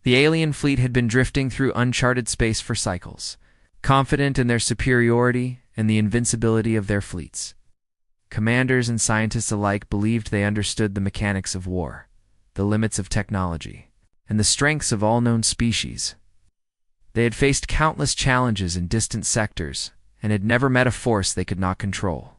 The alien fleet had been drifting through uncharted space for cycles, confident in their superiority and the invincibility of their fleets. Commanders and scientists alike believed they understood the mechanics of war, the limits of technology, and the strengths of all known species. They had faced countless challenges in distant sectors and had never met a force they could not control.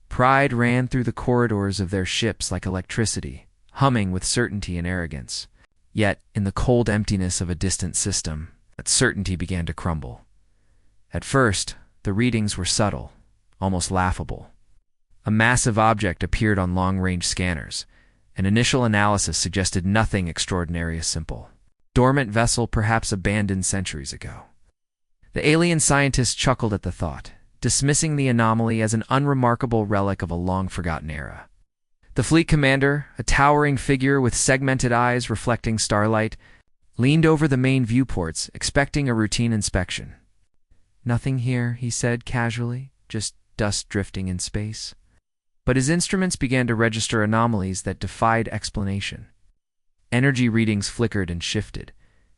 Pride ran through the corridors of their ships like electricity, humming with certainty and arrogance. Yet, in the cold emptiness of a distant system, that certainty began to crumble. At first, the readings were subtle, almost laughable. A massive object appeared on long-range scanners. An initial analysis suggested nothing extraordinary as simple. Dormant vessel perhaps abandoned centuries ago. The alien scientists chuckled at the thought, dismissing the anomaly as an unremarkable relic of a long-forgotten era. The fleet commander, a towering figure with segmented eyes reflecting starlight, leaned over the main viewports, expecting a routine inspection. "Nothing here," he said casually, "just dust drifting in space." But his instruments began to register anomalies that defied explanation. Energy readings flickered and shifted.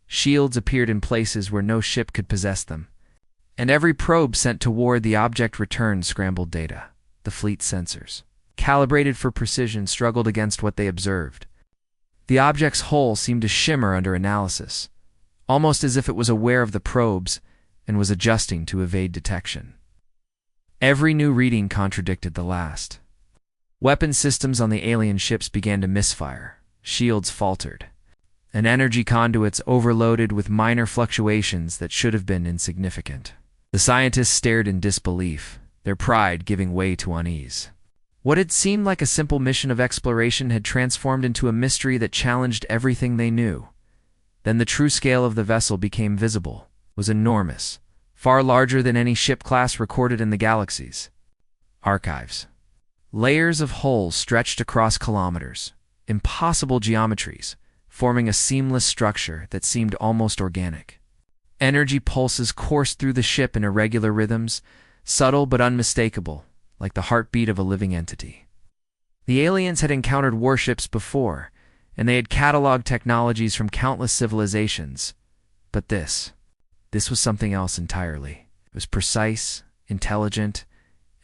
Shields appeared in places where no ship could possess them. And every probe sent toward the object returned scrambled data. The fleet's sensors, calibrated for precision, struggled against what they observed. The object's hull seemed to shimmer under analysis, almost as if it was aware of the probes and was adjusting to evade detection. Every new reading contradicted the last. Weapon systems on the alien ships began to misfire. Shields faltered, and energy conduits overloaded with minor fluctuations that should have been insignificant. The scientists stared in disbelief, their pride giving way to unease. What had seemed like a simple mission of exploration had transformed into a mystery that challenged everything they knew. Then the true scale of the vessel became visible. It was enormous, far larger than any ship class recorded in the galaxies. Archives. Layers of hulls stretched across kilometers, impossible geometries, forming a seamless structure that seemed almost organic. Energy pulses coursed through the ship in irregular rhythms, subtle but unmistakable, like the heartbeat of a living entity. The aliens had encountered warships before, and they had cataloged technologies from countless civilizations. But this was something else entirely. It was precise, intelligent,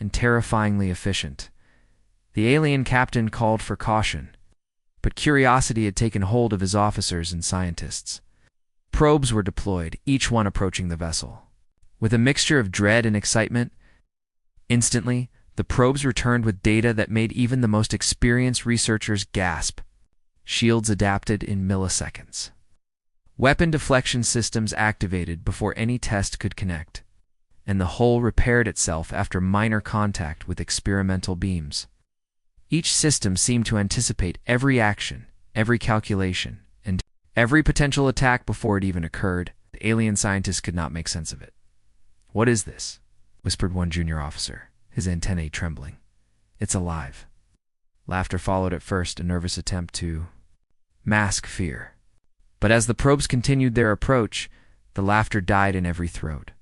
and terrifyingly efficient. The alien captain called for caution, but curiosity had taken hold of his officers and scientists. Probes were deployed, each one approaching the vessel. With a mixture of dread and excitement, instantly, the probes returned with data that made even the most experienced researchers gasp. Shields adapted in milliseconds. Weapon deflection systems activated before any test could connect, and the hull repaired itself after minor contact with experimental beams. Each system seemed to anticipate every action, every calculation, and every potential attack before it even occurred. The alien scientists could not make sense of it. "What is this?" whispered one junior officer, his antennae trembling. "It's alive." Laughter followed at first, a nervous attempt to mask fear. But as the probes continued their approach, the laughter died in every throat.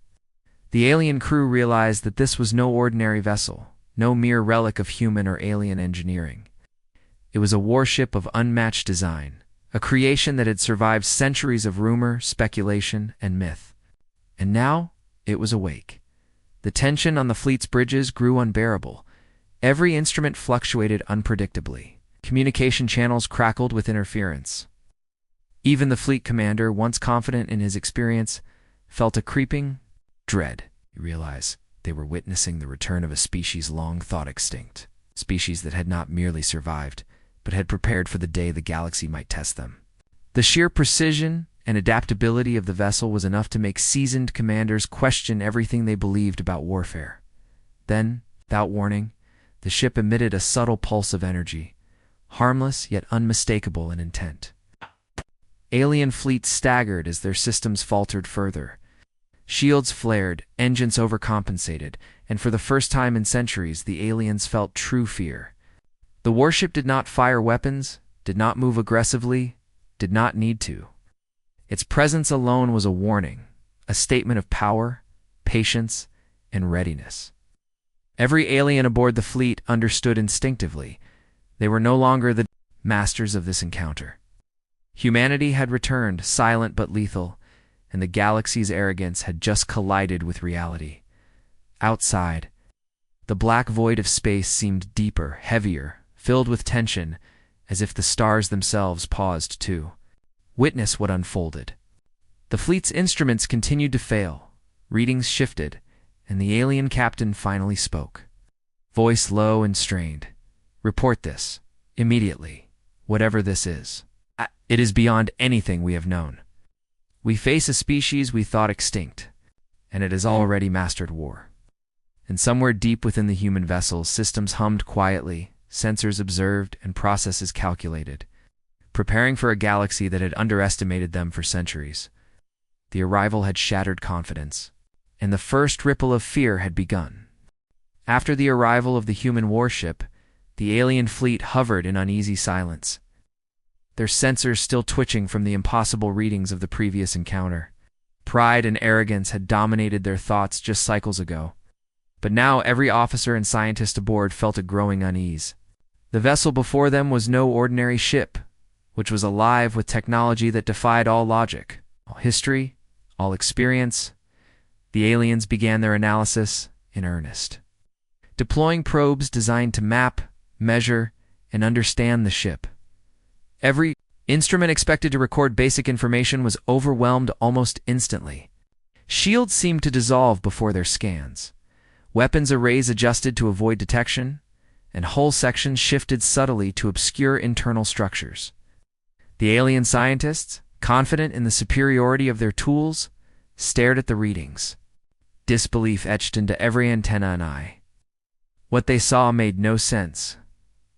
The alien crew realized that this was no ordinary vessel, no mere relic of human or alien engineering. It was a warship of unmatched design, a creation that had survived centuries of rumor, speculation, and myth. And now it was awake. The tension on the fleet's bridges grew unbearable. Every instrument fluctuated unpredictably. Communication channels crackled with interference. Even the fleet commander, once confident in his experience, felt a creeping dread. You realize they were witnessing the return of a species long thought extinct, species that had not merely survived, but had prepared for the day the galaxy might test them. The sheer precision and adaptability of the vessel was enough to make seasoned commanders question everything they believed about warfare. Then, without warning, the ship emitted a subtle pulse of energy, harmless yet unmistakable in intent. Alien fleets staggered as their systems faltered further. Shields flared, engines overcompensated, and for the first time in centuries, the aliens felt true fear. The warship did not fire weapons, did not move aggressively, did not need to. Its presence alone was a warning, a statement of power, patience, and readiness. Every alien aboard the fleet understood instinctively. They were no longer the masters of this encounter. Humanity had returned, silent but lethal, and the galaxy's arrogance had just collided with reality. Outside, the black void of space seemed deeper, heavier, filled with tension, as if the stars themselves paused too. Witness what unfolded. The fleet's instruments continued to fail, readings shifted, and the alien captain finally spoke. Voice low and strained. "Report this, immediately, whatever this is. It is beyond anything we have known. We face a species we thought extinct, and it has already mastered war." And somewhere deep within the human vessel, systems hummed quietly, sensors observed, and processes calculated, preparing for a galaxy that had underestimated them for centuries. The arrival had shattered confidence, and the first ripple of fear had begun. After the arrival of the human warship, the alien fleet hovered in uneasy silence, their sensors still twitching from the impossible readings of the previous encounter. Pride and arrogance had dominated their thoughts just cycles ago, but now every officer and scientist aboard felt a growing unease. The vessel before them was no ordinary ship, which was alive with technology that defied all logic, all history, all experience. The aliens began their analysis in earnest, deploying probes designed to map, measure, and understand the ship. Every instrument expected to record basic information was overwhelmed almost instantly. Shields seemed to dissolve before their scans. Weapons arrays adjusted to avoid detection, and hull sections shifted subtly to obscure internal structures. The alien scientists, confident in the superiority of their tools, stared at the readings, disbelief etched into every antenna and eye. What they saw made no sense.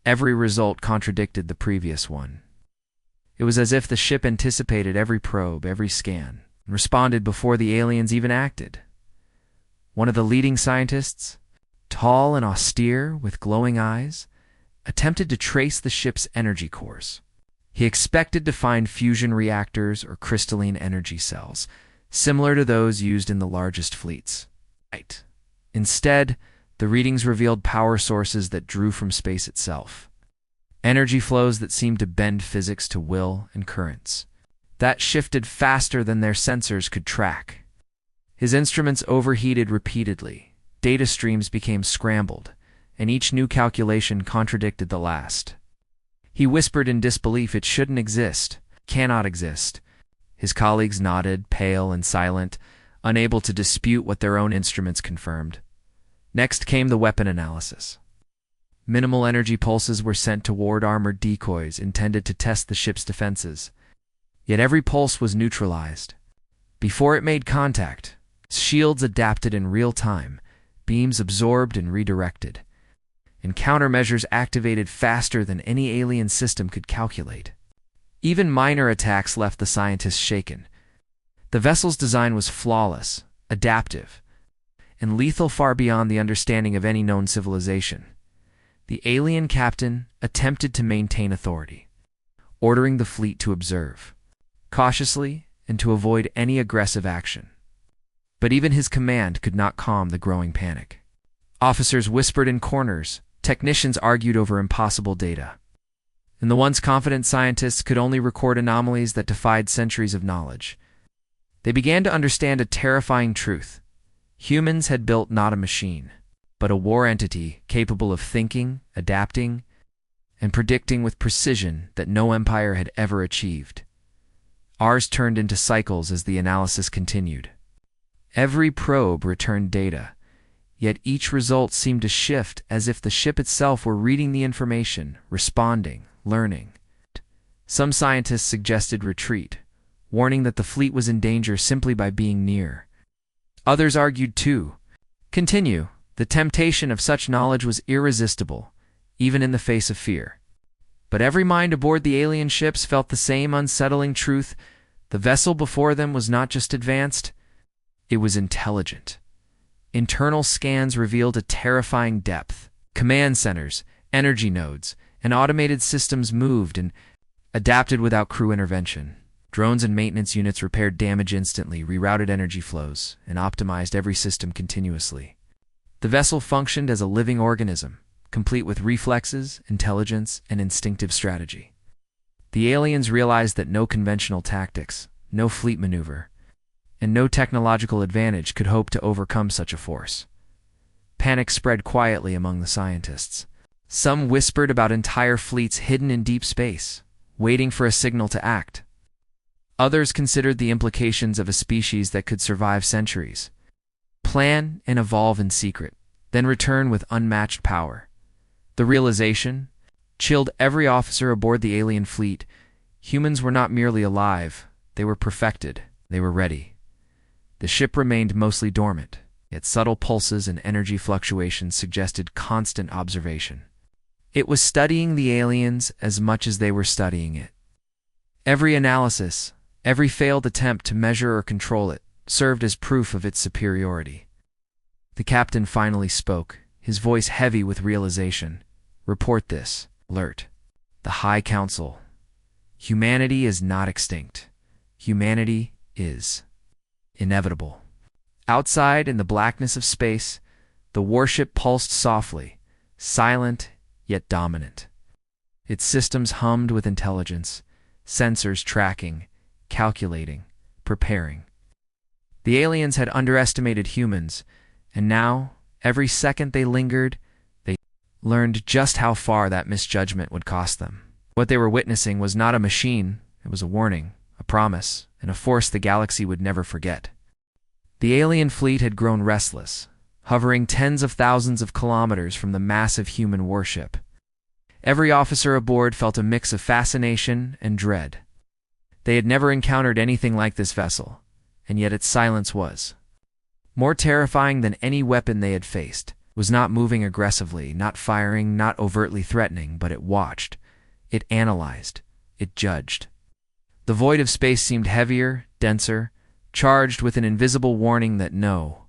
Every result contradicted the previous one. It was as if the ship anticipated every probe, every scan, and responded before the aliens even acted. One of the leading scientists, tall and austere with glowing eyes, attempted to trace the ship's energy course. He expected to find fusion reactors or crystalline energy cells, similar to those used in the largest fleets. Instead, the readings revealed power sources that drew from space itself. Energy flows that seemed to bend physics to will and currents, that shifted faster than their sensors could track. His instruments overheated repeatedly, data streams became scrambled, and each new calculation contradicted the last. He whispered in disbelief, "It shouldn't exist, cannot exist." His colleagues nodded, pale and silent, unable to dispute what their own instruments confirmed. Next came the weapon analysis. Minimal energy pulses were sent toward armored decoys intended to test the ship's defenses. Yet every pulse was neutralized. Before it made contact, shields adapted in real time, beams absorbed and redirected, and countermeasures activated faster than any alien system could calculate. Even minor attacks left the scientists shaken. The vessel's design was flawless, adaptive, and lethal far beyond the understanding of any known civilization. The alien captain attempted to maintain authority, ordering the fleet to observe cautiously and to avoid any aggressive action. But even his command could not calm the growing panic. Officers whispered in corners, technicians argued over impossible data, and the once confident scientists could only record anomalies that defied centuries of knowledge. They began to understand a terrifying truth. Humans had built not a machine, but a war entity capable of thinking, adapting, and predicting with precision that no empire had ever achieved. Ours turned into cycles as the analysis continued. Every probe returned data, yet each result seemed to shift as if the ship itself were reading the information, responding, learning. Some scientists suggested retreat, warning that the fleet was in danger simply by being near. Others argued too. Continue. The temptation of such knowledge was irresistible, even in the face of fear. But every mind aboard the alien ships felt the same unsettling truth. The vessel before them was not just advanced, it was intelligent. Internal scans revealed a terrifying depth. Command centers, energy nodes, and automated systems moved and adapted without crew intervention. Drones and maintenance units repaired damage instantly, rerouted energy flows, and optimized every system continuously. The vessel functioned as a living organism, complete with reflexes, intelligence, and instinctive strategy. The aliens realized that no conventional tactics, no fleet maneuver, and no technological advantage could hope to overcome such a force. Panic spread quietly among the scientists. Some whispered about entire fleets hidden in deep space, waiting for a signal to act. Others considered the implications of a species that could survive centuries, plan and evolve in secret, then return with unmatched power. The realization chilled every officer aboard the alien fleet. Humans were not merely alive, they were perfected, they were ready. The ship remained mostly dormant, yet subtle pulses and energy fluctuations suggested constant observation. It was studying the aliens as much as they were studying it. Every analysis, every failed attempt to measure or control it, served as proof of its superiority. The captain finally spoke, his voice heavy with realization. "Report this. Alert. The High Council. Humanity is not extinct. Humanity is inevitable." Outside, in the blackness of space, the warship pulsed softly, silent yet dominant. Its systems hummed with intelligence, sensors tracking, calculating, preparing. The aliens had underestimated humans, and now, every second they lingered, they learned just how far that misjudgment would cost them. What they were witnessing was not a machine, it was a warning, a promise, and a force the galaxy would never forget. The alien fleet had grown restless, hovering tens of thousands of kilometers from the massive human warship. Every officer aboard felt a mix of fascination and dread. They had never encountered anything like this vessel, and yet its silence was more terrifying than any weapon they had faced. It was not moving aggressively, not firing, not overtly threatening, but it watched. It analyzed. It judged. The void of space seemed heavier, denser, charged with an invisible warning that no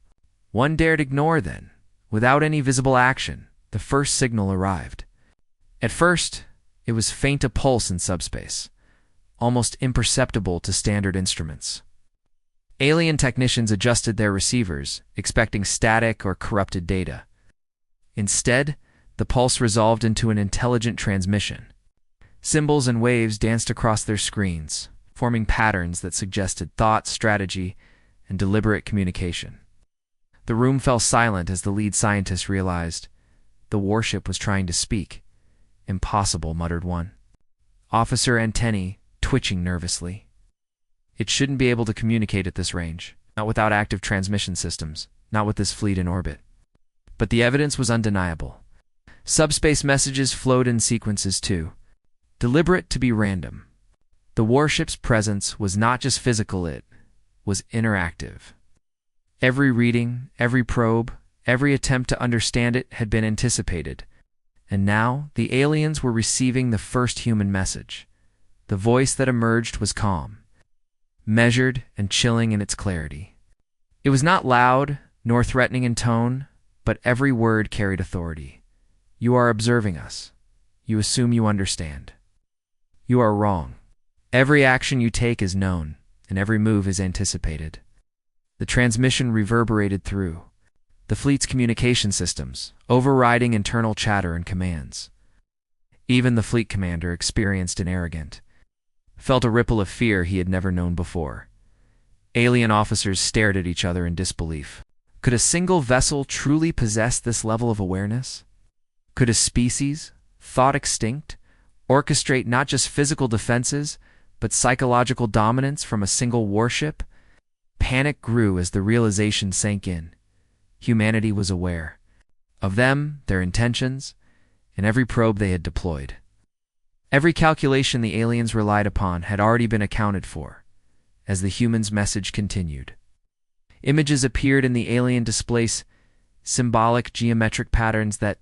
one dared ignore. Then, without any visible action, the first signal arrived. At first, it was faint, a pulse in subspace, almost imperceptible to standard instruments. Alien technicians adjusted their receivers, expecting static or corrupted data. Instead, the pulse resolved into an intelligent transmission. Symbols and waves danced across their screens, forming patterns that suggested thought, strategy, and deliberate communication. The room fell silent as the lead scientist realized the warship was trying to speak. "Impossible," muttered one officer, antennae twitching nervously. "It shouldn't be able to communicate at this range, not without active transmission systems, not with this fleet in orbit." But the evidence was undeniable. Subspace messages flowed in sequences too, deliberate to be random. The warship's presence was not just physical, it was interactive. Every reading, every probe, every attempt to understand it had been anticipated. And now, the aliens were receiving the first human message. The voice that emerged was calm, measured and chilling in its clarity. It was not loud, nor threatening in tone, but every word carried authority. "You are observing us. You assume you understand. You are wrong. Every action you take is known, and every move is anticipated." The transmission reverberated through the fleet's communication systems, overriding internal chatter and commands. Even the fleet commander, experienced and arrogant, felt a ripple of fear he had never known before. Alien officers stared at each other in disbelief. Could a single vessel truly possess this level of awareness? Could a species, thought extinct, orchestrate not just physical defenses, but psychological dominance from a single warship? Panic grew as the realization sank in. Humanity was aware of them, their intentions, and every probe they had deployed. Every calculation the aliens relied upon had already been accounted for. As the humans' message continued, images appeared in the alien displays, symbolic geometric patterns that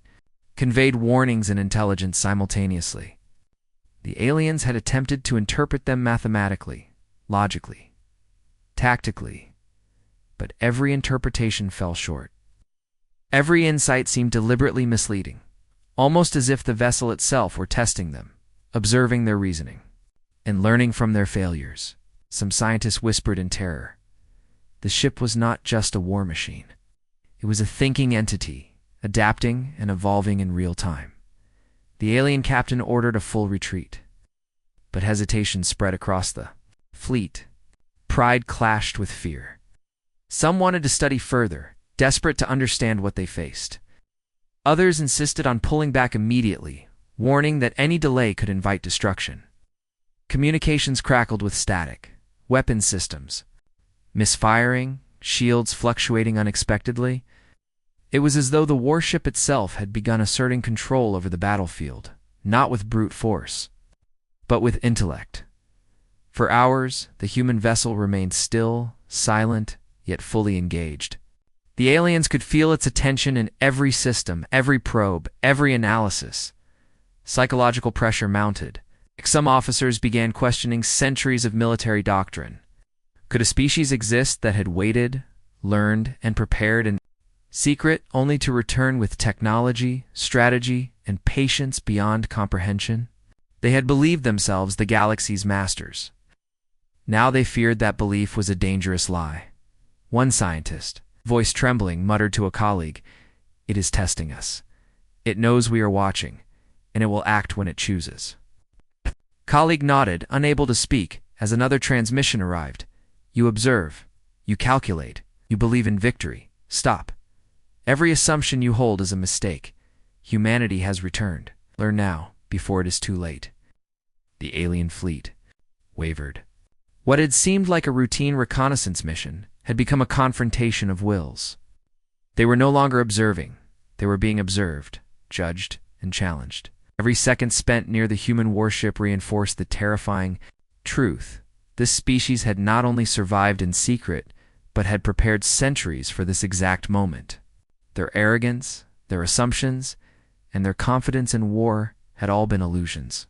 conveyed warnings and intelligence simultaneously. The aliens had attempted to interpret them mathematically, logically, tactically, but every interpretation fell short. Every insight seemed deliberately misleading, almost as if the vessel itself were testing them, observing their reasoning, and learning from their failures. Some scientists whispered in terror. The ship was not just a war machine. It was a thinking entity, adapting and evolving in real time. The alien captain ordered a full retreat. but hesitation spread across the fleet. Pride clashed with fear. Some wanted to study further, desperate to understand what they faced. Others insisted on pulling back immediately, warning that any delay could invite destruction. Communications crackled with static, weapon systems misfiring, shields fluctuating unexpectedly. It was as though the warship itself had begun asserting control over the battlefield, not with brute force, but with intellect. For hours, the human vessel remained still, silent, yet fully engaged. The aliens could feel its attention in every system, every probe, every analysis. Psychological pressure mounted. Some officers began questioning centuries of military doctrine. Could a species exist that had waited, learned, and prepared in secret only to return with technology, strategy, and patience beyond comprehension? They had believed themselves the galaxy's masters. Now they feared that belief was a dangerous lie. One scientist, voice trembling, muttered to a colleague, "It is testing us. It knows we are watching, and it will act when it chooses." Colleague nodded, unable to speak, as another transmission arrived. "You observe. You calculate. You believe in victory. Stop. Every assumption you hold is a mistake. Humanity has returned. Learn now, before it is too late." The alien fleet wavered. What had seemed like a routine reconnaissance mission had become a confrontation of wills. They were no longer observing. They were being observed, judged, and challenged. Every second spent near the human warship reinforced the terrifying truth. This species had not only survived in secret, but had prepared centuries for this exact moment. Their arrogance, their assumptions, and their confidence in war had all been illusions.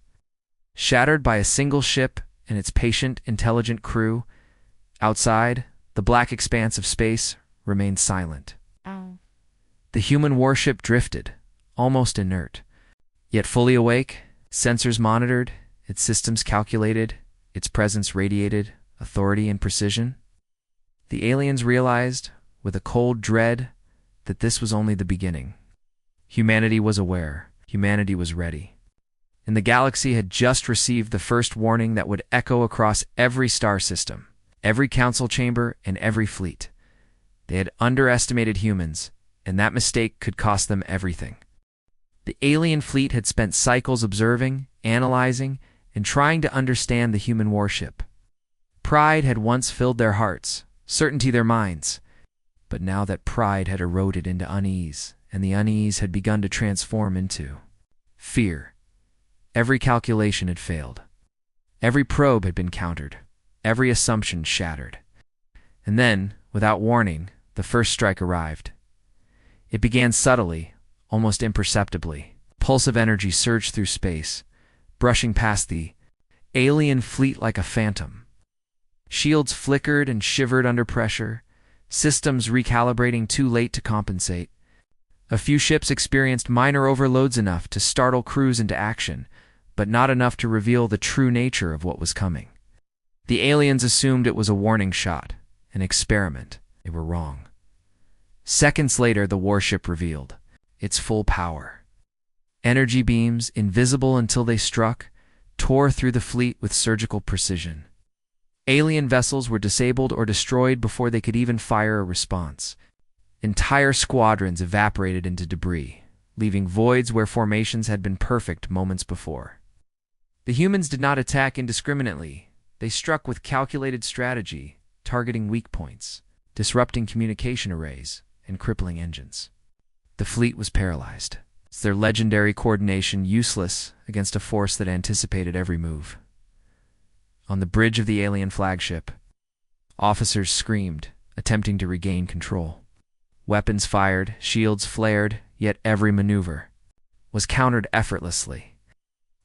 Shattered by a single ship and its patient, intelligent crew, outside, the black expanse of space remained silent. The human warship drifted, almost inert, yet fully awake, sensors monitored, its systems calculated, its presence radiated authority and precision. The aliens realized, with a cold dread, that this was only the beginning. Humanity was aware. Humanity was ready. And the galaxy had just received the first warning that would echo across every star system, every council chamber, and every fleet. They had underestimated humans, and that mistake could cost them everything. The alien fleet had spent cycles observing, analyzing, and trying to understand the human warship. Pride had once filled their hearts, certainty their minds, but now that pride had eroded into unease, and the unease had begun to transform into fear. Every calculation had failed. Every probe had been countered. Every assumption shattered. And then, without warning, the first strike arrived. It began subtly, almost imperceptibly. A pulse of energy surged through space, brushing past the alien fleet like a phantom. Shields flickered and shivered under pressure, systems recalibrating too late to compensate. A few ships experienced minor overloads enough to startle crews into action, but not enough to reveal the true nature of what was coming. The aliens assumed it was a warning shot, an experiment. They were wrong. Seconds later, the warship revealed its full power. Energy beams, invisible until they struck, tore through the fleet with surgical precision. Alien vessels were disabled or destroyed before they could even fire a response. Entire squadrons evaporated into debris, leaving voids where formations had been perfect moments before. The humans did not attack indiscriminately. They struck with calculated strategy, targeting weak points, disrupting communication arrays, and crippling engines. The fleet was paralyzed, their legendary coordination useless against a force that anticipated every move. On the bridge of the alien flagship, officers screamed, attempting to regain control. Weapons fired, shields flared, yet every maneuver was countered effortlessly.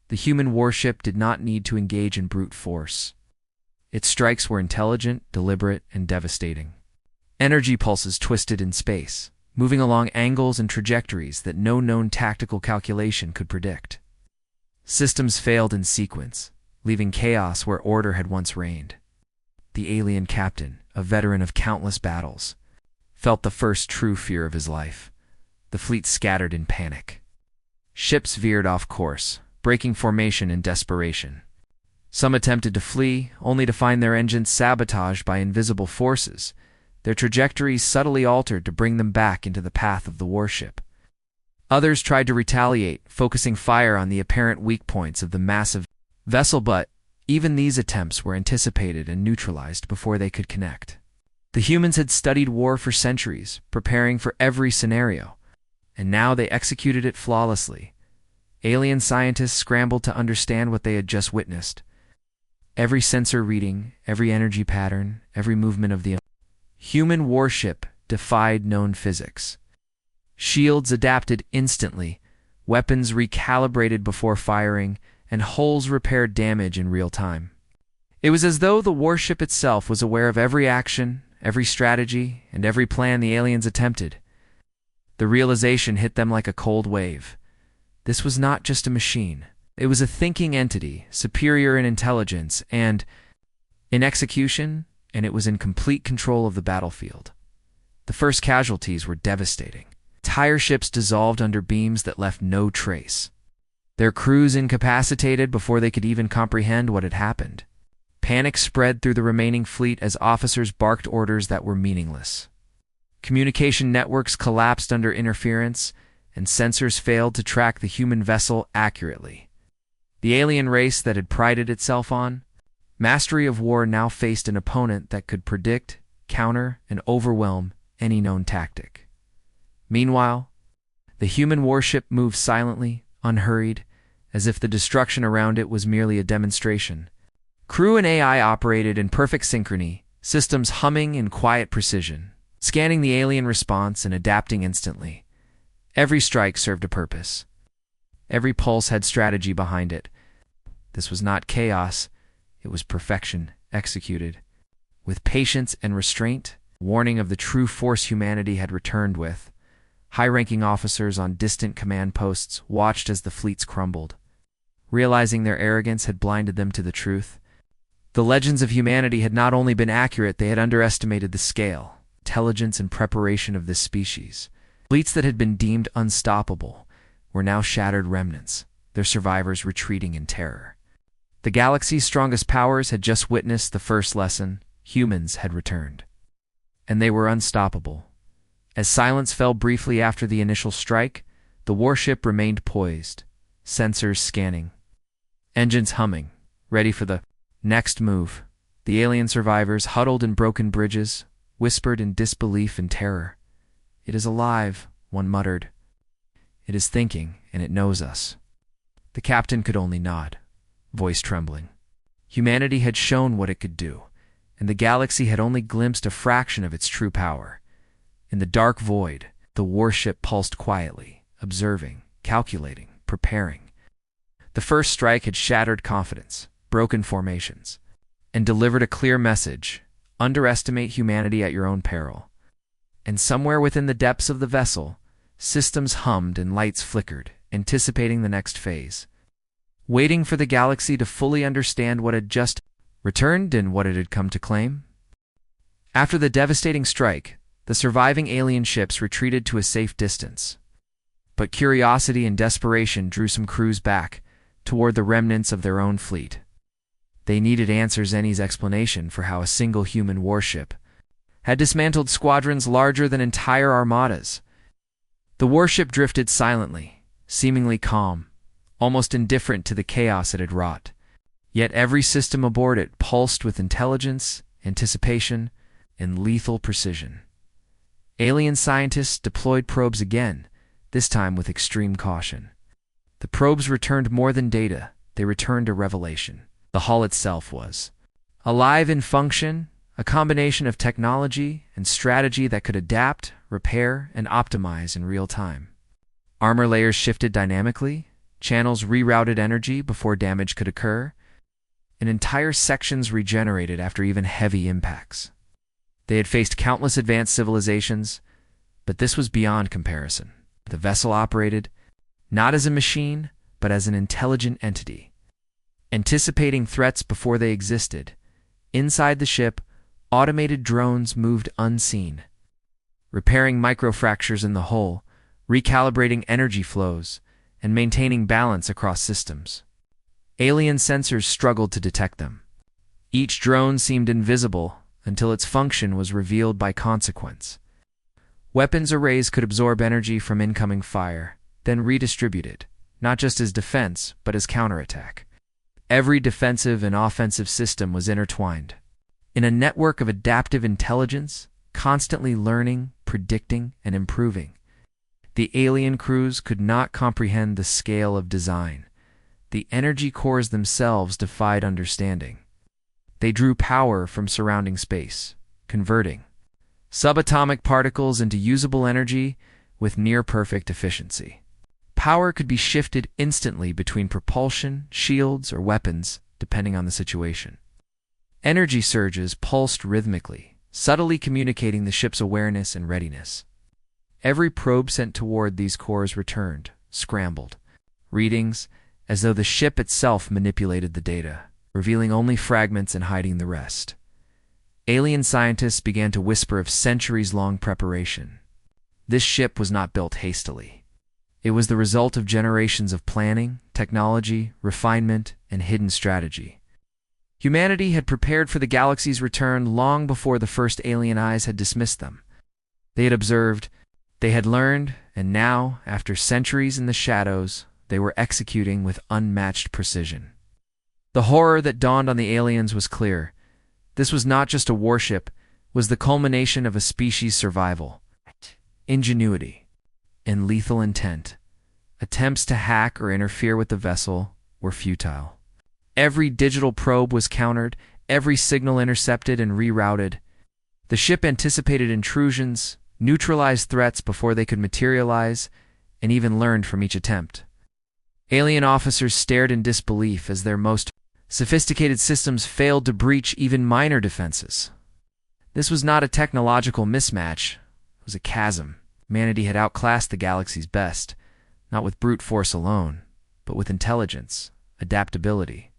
The human warship did not need to engage in brute force. Its strikes were intelligent, deliberate, and devastating. Energy pulses twisted in space, moving along angles and trajectories that no known tactical calculation could predict. Systems failed in sequence, leaving chaos where order had once reigned. The alien captain, a veteran of countless battles, felt the first true fear of his life. The fleet scattered in panic. Ships veered off course, breaking formation in desperation. Some attempted to flee, only to find their engines sabotaged by invisible forces, their trajectories subtly altered to bring them back into the path of the warship. Others tried to retaliate, focusing fire on the apparent weak points of the massive vessel, but even these attempts were anticipated and neutralized before they could connect. The humans had studied war for centuries, preparing for every scenario, and now they executed it flawlessly. Alien scientists scrambled to understand what they had just witnessed. Every sensor reading, every energy pattern, every movement of the human warship defied known physics. Shields adapted instantly, weapons recalibrated before firing, and hulls repaired damage in real time. It was as though the warship itself was aware of every action, every strategy, and every plan the aliens attempted. The realization hit them like a cold wave. This was not just a machine. It was a thinking entity, superior in intelligence and in execution, and it was in complete control of the battlefield. The first casualties were devastating. Entire ships dissolved under beams that left no trace. Their crews incapacitated before they could even comprehend what had happened. Panic spread through the remaining fleet as officers barked orders that were meaningless. Communication networks collapsed under interference, and sensors failed to track the human vessel accurately. The alien race that had prided itself on mastery of war now faced an opponent that could predict, counter, and overwhelm any known tactic. Meanwhile, the human warship moved silently, unhurried, as if the destruction around it was merely a demonstration. Crew and AI operated in perfect synchrony, systems humming in quiet precision, scanning the alien response and adapting instantly. Every strike served a purpose. Every pulse had strategy behind it. This was not chaos, it was perfection executed. With patience and restraint, warning of the true force humanity had returned with. High-ranking officers on distant command posts watched as the fleets crumbled. Realizing their arrogance had blinded them to the truth, the legends of humanity had not only been accurate, they had underestimated the scale, intelligence, and preparation of this species. Fleets that had been deemed unstoppable were now shattered remnants, their survivors retreating in terror. The galaxy's strongest powers had just witnessed the first lesson: humans had returned. And they were unstoppable. As silence fell briefly after the initial strike, the warship remained poised, sensors scanning, engines humming, ready for the next move. The alien survivors, huddled in broken bridges, whispered in disbelief and terror. "It is alive," one muttered. "It is thinking, and it knows us." The captain could only nod, voice trembling. Humanity had shown what it could do, and the galaxy had only glimpsed a fraction of its true power. In the dark void, the warship pulsed quietly, observing, calculating, preparing. The first strike had shattered confidence, broken formations, and delivered a clear message: underestimate humanity at your own peril. And somewhere within the depths of the vessel, systems hummed and lights flickered, anticipating the next phase, waiting for the galaxy to fully understand what had just returned and what it had come to claim. After the devastating strike, the surviving alien ships retreated to a safe distance. But curiosity and desperation drew some crews back, toward the remnants of their own fleet. They needed answers. Any's explanation for how a single human warship had dismantled squadrons larger than entire armadas. The warship drifted silently, seemingly calm, almost indifferent to the chaos it had wrought. Yet every system aboard it pulsed with intelligence, anticipation, and lethal precision. Alien scientists deployed probes again, this time with extreme caution. The probes returned more than data, they returned a revelation. The hull itself was alive in function, a combination of technology and strategy that could adapt, repair, and optimize in real time. Armor layers shifted dynamically, channels rerouted energy before damage could occur, and entire sections regenerated after even heavy impacts. They had faced countless advanced civilizations, but this was beyond comparison. The vessel operated not as a machine, but as an intelligent entity, anticipating threats before they existed. Inside the ship, automated drones moved unseen, repairing microfractures in the hull, recalibrating energy flows, and maintaining balance across systems. Alien sensors struggled to detect them. Each drone seemed invisible until its function was revealed by consequence. Weapons arrays could absorb energy from incoming fire, then redistribute it, not just as defense, but as counterattack. Every defensive and offensive system was intertwined. In a network of adaptive intelligence, constantly learning, predicting, and improving. The alien crews could not comprehend the scale of design. The energy cores themselves defied understanding. They drew power from surrounding space, converting subatomic particles into usable energy with near-perfect efficiency. Power could be shifted instantly between propulsion, shields, or weapons, depending on the situation. Energy surges pulsed rhythmically, subtly communicating the ship's awareness and readiness. Every probe sent toward these cores returned, scrambled, readings, as though the ship itself manipulated the data, revealing only fragments and hiding the rest. Alien scientists began to whisper of centuries-long preparation. This ship was not built hastily. It was the result of generations of planning, technology, refinement, and hidden strategy. Humanity had prepared for the galaxy's return long before the first alien eyes had dismissed them. They had observed, they had learned, and now, after centuries in the shadows, they were executing with unmatched precision. The horror that dawned on the aliens was clear. This was not just a warship, it was the culmination of a species' survival. Ingenuity and lethal intent. Attempts to hack or interfere with the vessel were futile. Every digital probe was countered, every signal intercepted and rerouted. The ship anticipated intrusions, neutralized threats before they could materialize, and even learned from each attempt. Alien officers stared in disbelief as their most sophisticated systems failed to breach even minor defenses. This was not a technological mismatch, it was a chasm. Humanity had outclassed the galaxy's best, not with brute force alone, but with intelligence, adaptability,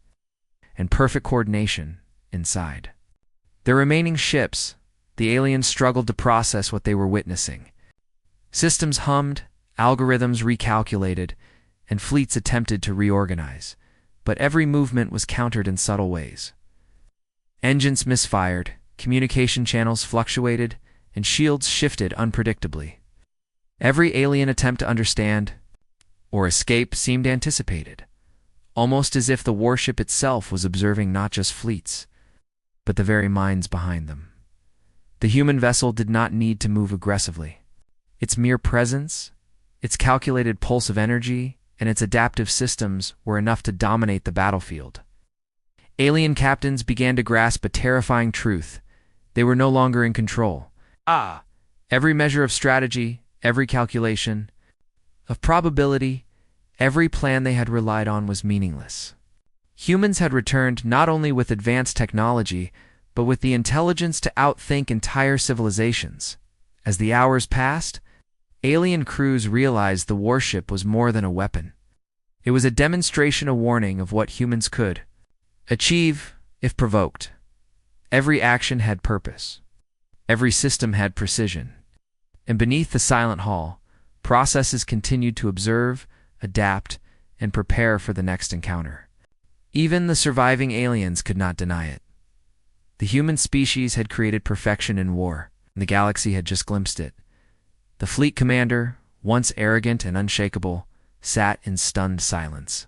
and perfect coordination inside. The remaining ships, the aliens struggled to process what they were witnessing. Systems hummed, algorithms recalculated, and fleets attempted to reorganize, but every movement was countered in subtle ways. Engines misfired, communication channels fluctuated, and shields shifted unpredictably. Every alien attempt to understand or escape seemed anticipated, almost as if the warship itself was observing not just fleets, but the very minds behind them. The human vessel did not need to move aggressively. Its mere presence, its calculated pulse of energy, and its adaptive systems were enough to dominate the battlefield. Alien captains began to grasp a terrifying truth. They were no longer in control. Every measure of strategy, every calculation, of probability, every plan they had relied on was meaningless. Humans had returned not only with advanced technology, but with the intelligence to outthink entire civilizations. As the hours passed, alien crews realized the warship was more than a weapon. It was a demonstration, a warning of what humans could achieve if provoked. Every action had purpose. Every system had precision. And beneath the silent hull, processes continued to observe, adapt, and prepare for the next encounter. Even the surviving aliens could not deny it. The human species had created perfection in war, and the galaxy had just glimpsed it. The fleet commander, once arrogant and unshakable, sat in stunned silence.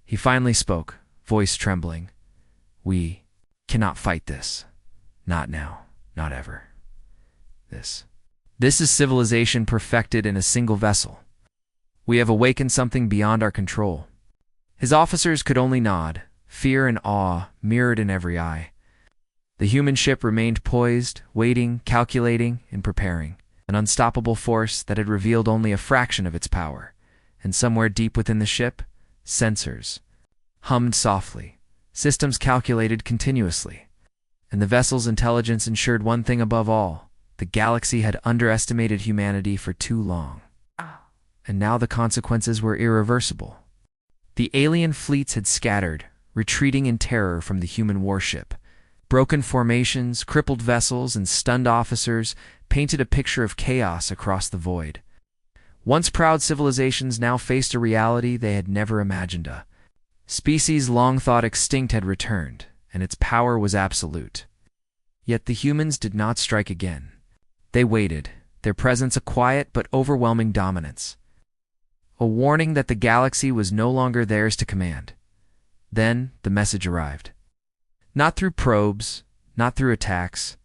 He finally spoke, voice trembling. "We cannot fight this. Not now, not ever. This is civilization perfected in a single vessel. We have awakened something beyond our control." His officers could only nod, fear and awe mirrored in every eye. The human ship remained poised, waiting, calculating, and preparing, an unstoppable force that had revealed only a fraction of its power. And somewhere deep within the ship, sensors hummed softly, systems calculated continuously. And the vessel's intelligence ensured one thing above all: the galaxy had underestimated humanity for too long. And now the consequences were irreversible. The alien fleets had scattered, retreating in terror from the human warship. Broken formations, crippled vessels, and stunned officers painted a picture of chaos across the void. Once proud civilizations now faced a reality they had never imagined, a Species long thought extinct had returned, and its power was absolute. Yet the humans did not strike again. They waited, their presence a quiet but overwhelming dominance. A warning that the galaxy was no longer theirs to command. Then the message arrived. Not through probes, not through attacks,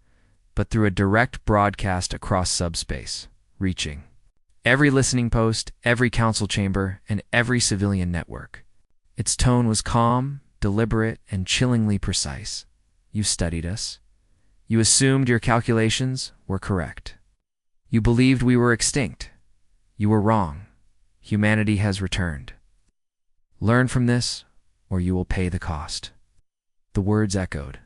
but through a direct broadcast across subspace, reaching every listening post, every council chamber, and every civilian network. Its tone was calm, deliberate, and chillingly precise. You studied us. You assumed your calculations were correct. You believed we were extinct. You were wrong. Humanity has returned. Learn from this, or you will pay the cost. The words echoed.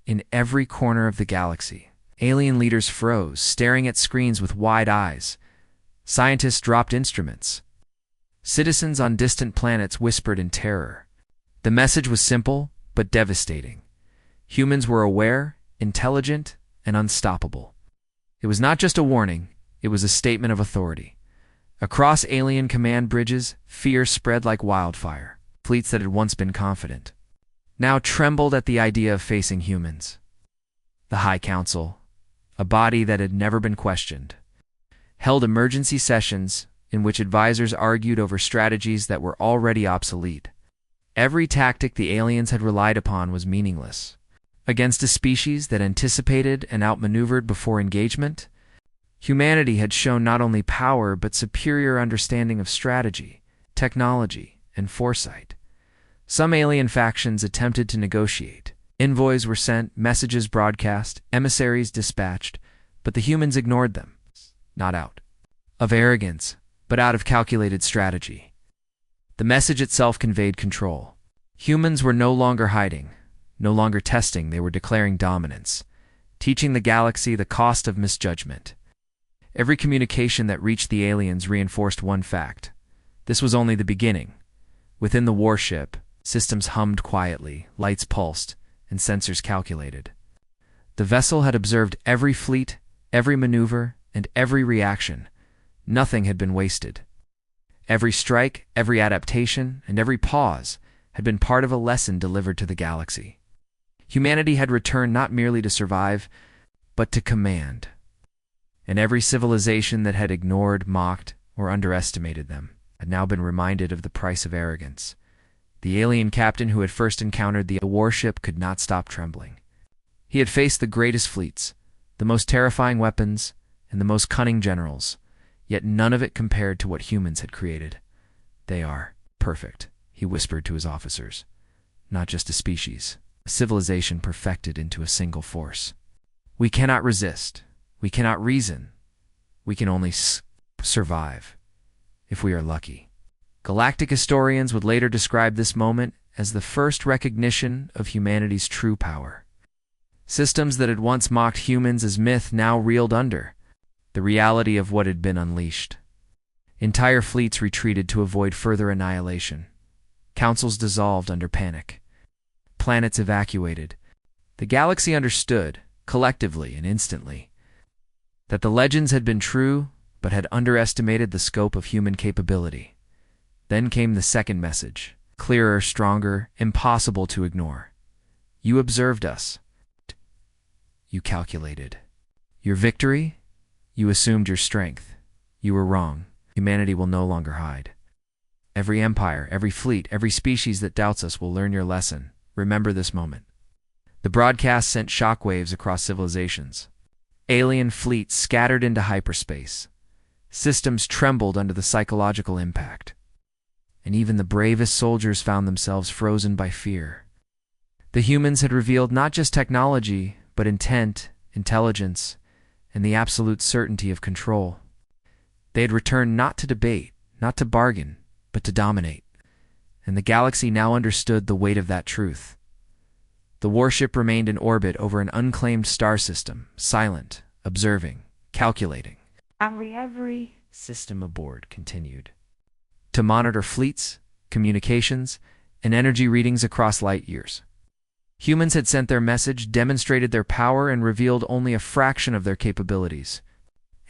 In every corner of the galaxy, alien leaders froze, staring at screens with wide eyes. Scientists dropped instruments. Citizens on distant planets whispered in terror. The message was simple, but devastating. Humans were aware, intelligent, and unstoppable. It was not just a warning, it was a statement of authority. Across alien command bridges, fear spread like wildfire. Fleets that had once been confident now trembled at the idea of facing humans. The High Council, a body that had never been questioned, held emergency sessions in which advisors argued over strategies that were already obsolete. Every tactic the aliens had relied upon was meaningless. Against a species that anticipated and outmaneuvered before engagement, humanity had shown not only power but superior understanding of strategy, technology, and foresight. Some alien factions attempted to negotiate. Envoys were sent, messages broadcast, emissaries dispatched, but the humans ignored them, not out of arrogance, but out of calculated strategy. The message itself conveyed control. Humans were no longer hiding, no longer testing, they were declaring dominance, teaching the galaxy the cost of misjudgment. Every communication that reached the aliens reinforced one fact. This was only the beginning. Within the warship, systems hummed quietly, lights pulsed, and sensors calculated. The vessel had observed every fleet, every maneuver, and every reaction. Nothing had been wasted. Every strike, every adaptation, and every pause had been part of a lesson delivered to the galaxy. Humanity had returned not merely to survive, but to command. And every civilization that had ignored, mocked, or underestimated them had now been reminded of the price of arrogance. The alien captain who had first encountered the warship could not stop trembling. He had faced the greatest fleets, the most terrifying weapons, and the most cunning generals, yet none of it compared to what humans had created. They are perfect, he whispered to his officers. Not just a species, a civilization perfected into a single force. We cannot resist. We cannot reason. We can only survive, if we are lucky. Galactic historians would later describe this moment as the first recognition of humanity's true power. Systems that had once mocked humans as myth now reeled under the reality of what had been unleashed. Entire fleets retreated to avoid further annihilation. Councils dissolved under panic. Planets evacuated. The galaxy understood, collectively and instantly, that the legends had been true but had underestimated the scope of human capability. Then came the second message, clearer, stronger, impossible to ignore. You observed us. You calculated. Your victory? You assumed your strength. You were wrong. Humanity will no longer hide. Every empire, every fleet, every species that doubts us will learn your lesson. Remember this moment. The broadcast sent shockwaves across civilizations. Alien fleets scattered into hyperspace. Systems trembled under the psychological impact. And even the bravest soldiers found themselves frozen by fear. The humans had revealed not just technology, but intent, intelligence, and the absolute certainty of control. They had returned not to debate, not to bargain, but to dominate. And the galaxy now understood the weight of that truth. The warship remained in orbit over an unclaimed star system, silent, observing, calculating. Every system aboard continued to monitor fleets, communications, and energy readings across light years. Humans had sent their message, demonstrated their power, and revealed only a fraction of their capabilities.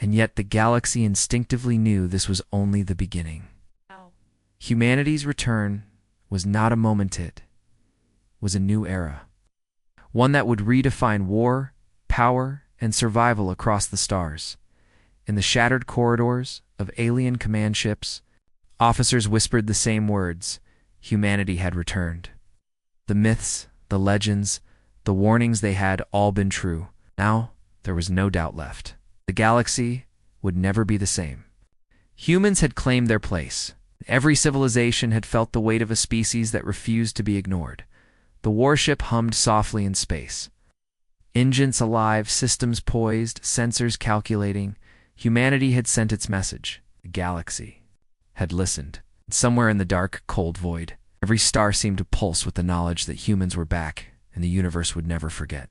And yet the galaxy instinctively knew this was only the beginning. Humanity's return was not a moment, it was a new era. One that would redefine war, power, and survival across the stars. In the shattered corridors of alien command ships, officers whispered the same words: humanity had returned. The myths, the legends, the warnings, they had all been true. Now, there was no doubt left. The galaxy would never be the same. Humans had claimed their place. Every civilization had felt the weight of a species that refused to be ignored. The warship hummed softly in space. Engines alive, systems poised, sensors calculating. Humanity had sent its message. The galaxy had listened. Somewhere in the dark, cold void, every star seemed to pulse with the knowledge that humans were back and the universe would never forget.